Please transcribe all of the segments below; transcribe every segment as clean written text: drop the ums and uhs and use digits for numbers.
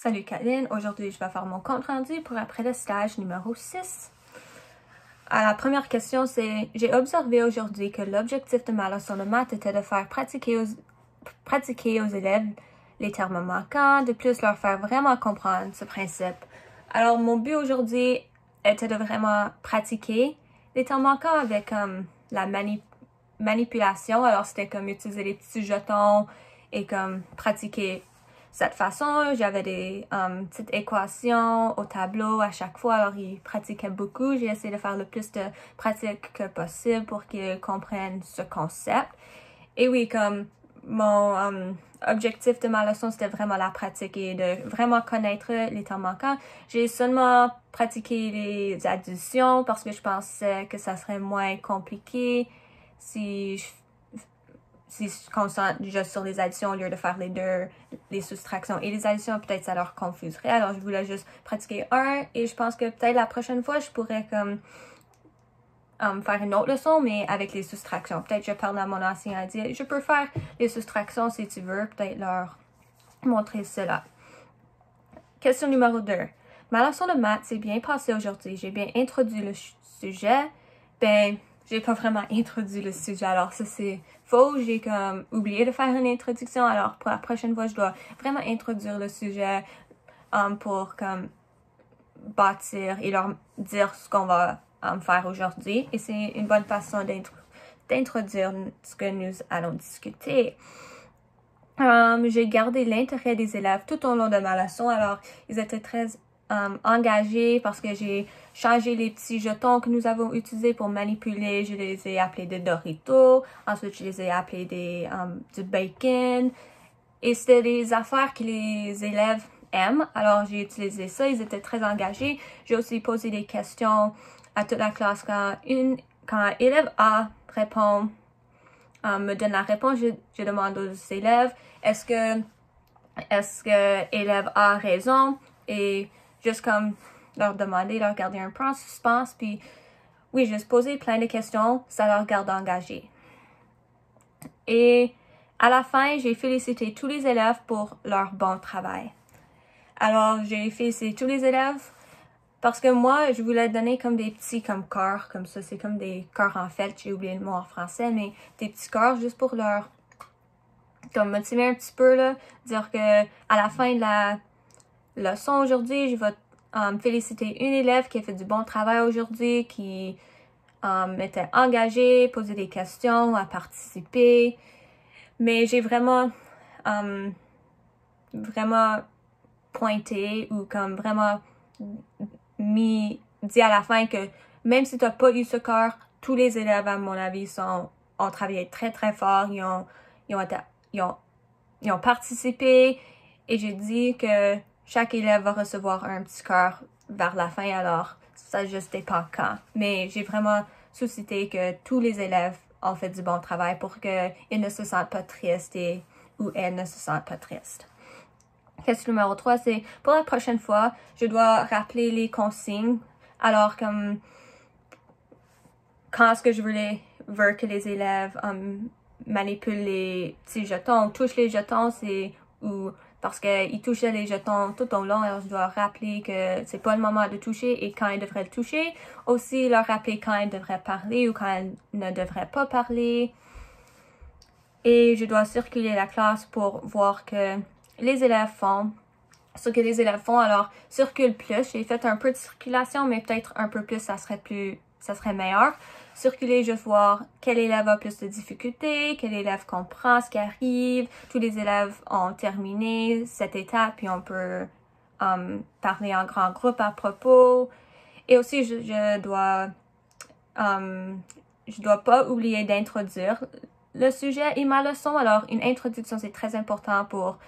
Salut Kathleen, aujourd'hui je vais faire mon compte rendu pour après le stage numéro 6. La première question c'est, j'ai observé aujourd'hui que l'objectif de ma leçon de maths était de faire pratiquer aux élèves les termes manquants, de plus leur faire vraiment comprendre ce principe. Alors mon but aujourd'hui était de vraiment pratiquer les termes manquants avec la manipulation. Alors c'était comme utiliser les petits jetons et comme pratiquer cette façon. J'avais des petites équations au tableau à chaque fois, alors ils pratiquaient beaucoup. J'ai essayé de faire le plus de pratique que possible pour qu'ils comprennent ce concept. Et oui, comme mon objectif de ma leçon, c'était vraiment la pratique et de vraiment connaître les termes manquants. J'ai seulement pratiqué les additions parce que je pensais que ça serait moins compliqué si je concentre juste sur les additions au lieu de faire les soustractions et les additions, peut-être ça leur confuserait. Alors je voulais juste pratiquer un et je pense que peut-être la prochaine fois je pourrais comme faire une autre leçon mais avec les soustractions. Peut-être je parle à mon enseignant et dire je peux faire les soustractions si tu veux, peut-être leur montrer cela. Question numéro 2. Ma leçon de maths s'est bien passée aujourd'hui. J'ai bien introduit le sujet. J'ai pas vraiment introduit le sujet, alors ça c'est faux. J'ai comme oublié de faire une introduction, alors pour la prochaine fois, je dois vraiment introduire le sujet pour comme bâtir et leur dire ce qu'on va faire aujourd'hui. Et c'est une bonne façon d'introduire ce que nous allons discuter. J'ai gardé l'intérêt des élèves tout au long de ma leçon, alors ils étaient très engagés parce que j'ai changé les petits jetons que nous avons utilisés pour manipuler. Je les ai appelés des Doritos, ensuite je les ai appelés du bacon. Et c'était des affaires que les élèves aiment, alors j'ai utilisé ça, ils étaient très engagés. J'ai aussi posé des questions à toute la classe quand élève A répond, me donne la réponse, je demande aux élèves, est-ce que élève A a raison? Et juste comme leur demander, leur garder un peu en suspense, puis oui, juste poser plein de questions, ça leur garde engagés. Et à la fin, j'ai félicité tous les élèves pour leur bon travail. Alors, j'ai félicité tous les élèves parce que moi, je voulais donner comme des petits comme cœurs, comme ça, c'est comme des cœurs en fait, j'ai oublié le mot en français, mais des petits cœurs juste pour leur comme motiver un petit peu, là, dire que à la fin de la leçon aujourd'hui, je vais féliciter une élève qui a fait du bon travail aujourd'hui, qui était engagée, posé des questions, a participé. Mais j'ai vraiment pointé ou comme vraiment dit à la fin que même si tu n'as pas eu ce cœur, tous les élèves, à mon avis, ont travaillé très très fort, ils ont participé et j'ai dit que chaque élève va recevoir un petit cœur vers la fin, alors ça juste dépend quand. Mais j'ai vraiment suscité que tous les élèves ont fait du bon travail pour qu'ils ne se sentent pas tristes ou elles ne se sentent pas tristes. Question numéro 3, c'est pour la prochaine fois, je dois rappeler les consignes. Alors, comme quand est-ce que je veux que les élèves manipulent les petits jetons, touchent les jetons, c'est parce qu'ils touchaient les jetons tout au long, alors je dois rappeler que c'est pas le moment de toucher et quand ils devraient le toucher. Aussi, leur rappeler quand ils devraient parler ou quand ils ne devraient pas parler. Et je dois circuler la classe pour voir que les élèves font ce que les élèves font. Alors, circule plus. J'ai fait un peu de circulation, mais peut-être un peu plus, ça serait meilleur. Circuler, juste voir quel élève a plus de difficultés, quel élève comprend ce qui arrive. Tous les élèves ont terminé cette étape, puis on peut parler en grand groupe à propos. Et aussi, je dois pas oublier d'introduire le sujet et ma leçon. Alors, une introduction, c'est très important pour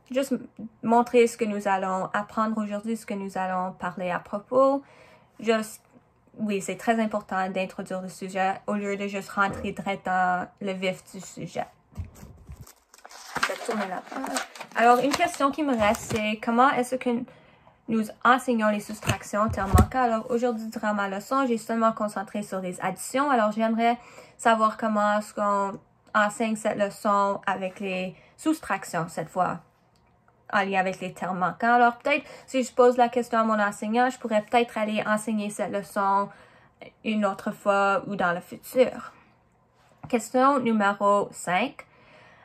juste montrer ce que nous allons apprendre aujourd'hui, ce que nous allons parler à propos. Oui, c'est très important d'introduire le sujet au lieu de juste rentrer direct dans le vif du sujet. Je vais tourner la page. Alors, une question qui me reste, c'est comment est-ce que nous enseignons les soustractions, termes manquants. Alors, aujourd'hui, durant ma leçon, j'ai seulement concentré sur les additions. Alors, j'aimerais savoir comment est-ce qu'on enseigne cette leçon avec les soustractions cette fois. en lien avec les termes manquants. Alors peut-être, si je pose la question à mon enseignant, je pourrais peut-être aller enseigner cette leçon une autre fois ou dans le futur. Question numéro 5.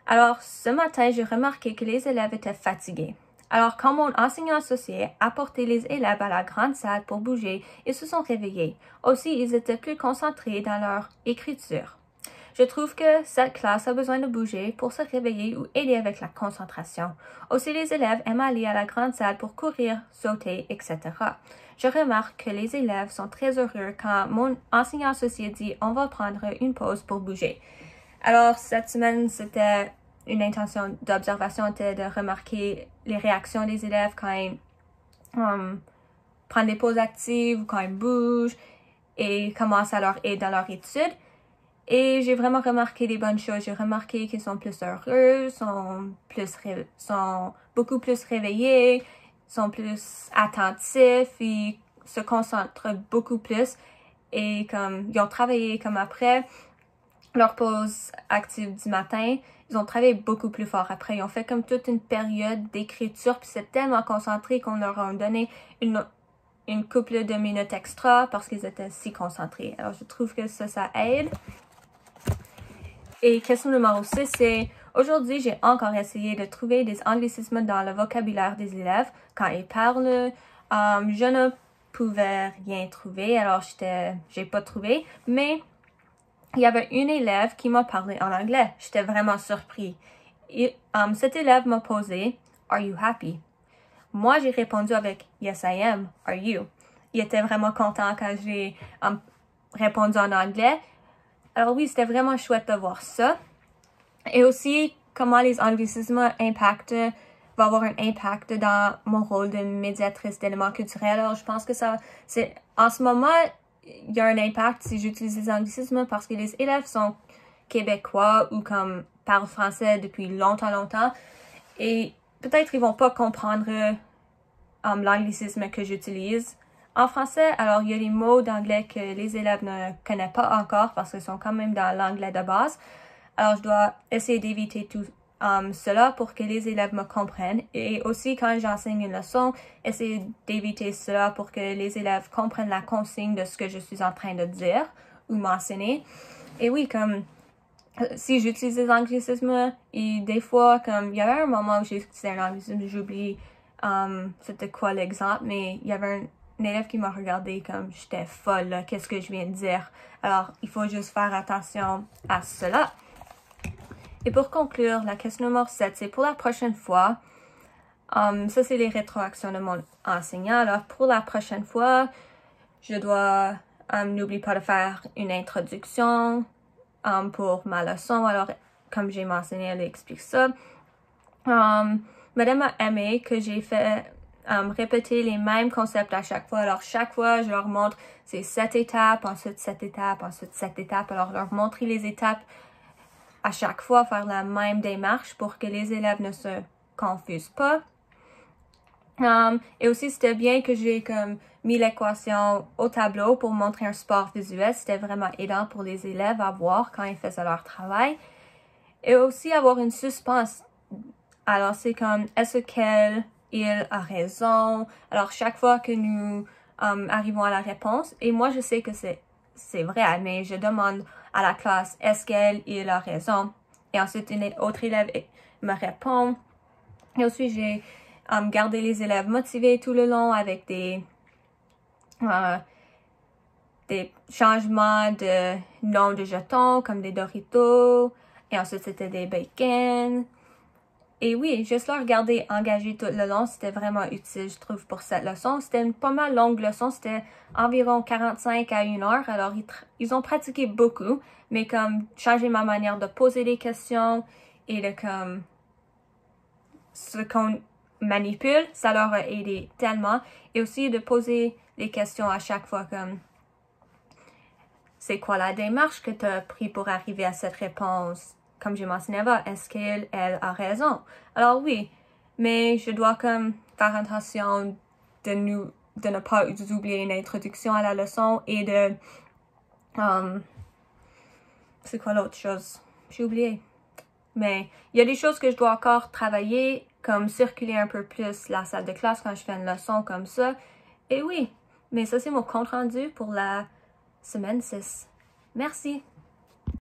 Alors, ce matin, j'ai remarqué que les élèves étaient fatigués. Alors, quand mon enseignant associé a porté les élèves à la grande salle pour bouger, ils se sont réveillés. Aussi, ils étaient plus concentrés dans leur écriture. Je trouve que cette classe a besoin de bouger pour se réveiller ou aider avec la concentration. Aussi, les élèves aiment aller à la grande salle pour courir, sauter, etc. Je remarque que les élèves sont très heureux quand mon enseignant associé dit « on va prendre une pause pour bouger ». Alors, cette semaine, c'était une intention d'observation était de remarquer les réactions des élèves quand ils prennent des pauses actives, quand ils bougent et comment ça leur aide dans leur étude. Et j'ai vraiment remarqué des bonnes choses. J'ai remarqué qu'ils sont plus heureux, sont beaucoup plus réveillés, sont plus attentifs, ils se concentrent beaucoup plus et ils ont travaillé comme après leur pause active du matin, ils ont travaillé beaucoup plus fort après. Ils ont fait comme toute une période d'écriture, puis c'est tellement concentré qu'on leur a donné une couple de minutes extra parce qu'ils étaient si concentrés. Alors, je trouve que ça aide. Et question numéro 6, c'est aujourd'hui, j'ai encore essayé de trouver des anglicismes dans le vocabulaire des élèves. Quand ils parlent, je ne pouvais rien trouver, alors j'ai pas trouvé, mais il y avait une élève qui m'a parlé en anglais. J'étais vraiment surpris. Cet élève m'a posé « Are you happy? » Moi, j'ai répondu avec « Yes, I am. Are you? » Il était vraiment content quand j'ai répondu en anglais. Alors oui, c'était vraiment chouette de voir ça. Et aussi, comment les anglicismes va avoir un impact dans mon rôle de médiatrice d'éléments culturels. Alors, je pense que en ce moment, il y a un impact si j'utilise les anglicismes parce que les élèves sont québécois ou parlent français depuis longtemps. Et peut-être ils vont pas comprendre l'anglicisme que j'utilise en français. Alors, il y a des mots d'anglais que les élèves ne connaissent pas encore parce qu'ils sont quand même dans l'anglais de base. Alors, je dois essayer d'éviter tout cela pour que les élèves me comprennent. Et aussi, quand j'enseigne une leçon, essayer d'éviter cela pour que les élèves comprennent la consigne de ce que je suis en train de dire ou mentionner. Et oui, si j'utilise les anglicismes, et des fois, il y avait un moment où j'ai utilisé un anglicisme, j'oublie c'était quoi l'exemple, mais il y avait un élève qui m'a regardé comme j'étais folle, là, qu'est-ce que je viens de dire. Alors, il faut juste faire attention à cela. Et pour conclure, la question numéro 7, c'est pour la prochaine fois. Ça, c'est les rétroactions de mon enseignant. Alors, pour la prochaine fois, je dois n'oublie pas de faire une introduction pour ma leçon. Alors, comme j'ai mentionné, elle explique ça. Madame a aimé que j'ai fait répéter les mêmes concepts à chaque fois. Alors, chaque fois, je leur montre c'est cette étape, ensuite cette étape, ensuite cette étape. Alors, leur montrer les étapes à chaque fois, faire la même démarche pour que les élèves ne se confusent pas. Et aussi, c'était bien que j'ai mis l'équation au tableau pour montrer un support visuel. C'était vraiment aidant pour les élèves à voir quand ils faisaient leur travail. Et aussi avoir une suspense. Alors, c'est est-ce qu'elle, il a raison? Alors, chaque fois que nous arrivons à la réponse, et moi, je sais que c'est vrai, mais je demande à la classe, est-ce qu'elle, il a raison? Et ensuite, une autre élève me répond. Et aussi, j'ai gardé les élèves motivés tout le long avec des changements de nom de jetons, comme des Doritos. Et ensuite, c'était des bacon. Et oui, juste leur garder engagés tout le long, c'était vraiment utile, je trouve, pour cette leçon. C'était une pas mal longue leçon, c'était environ 45 à 1 heure. Alors, ils ont pratiqué beaucoup, mais changer ma manière de poser des questions et de ce qu'on manipule, ça leur a aidé tellement. Et aussi de poser des questions à chaque fois c'est quoi la démarche que tu as pris pour arriver à cette réponse? Comme j'ai mentionné avant, est-ce qu'elle a raison? Alors oui, mais je dois faire attention de ne pas oublier une introduction à la leçon et de... c'est quoi l'autre chose? J'ai oublié. Mais il y a des choses que je dois encore travailler comme circuler un peu plus la salle de classe quand je fais une leçon comme ça. Et oui, mais ça c'est mon compte rendu pour la semaine 6. Merci!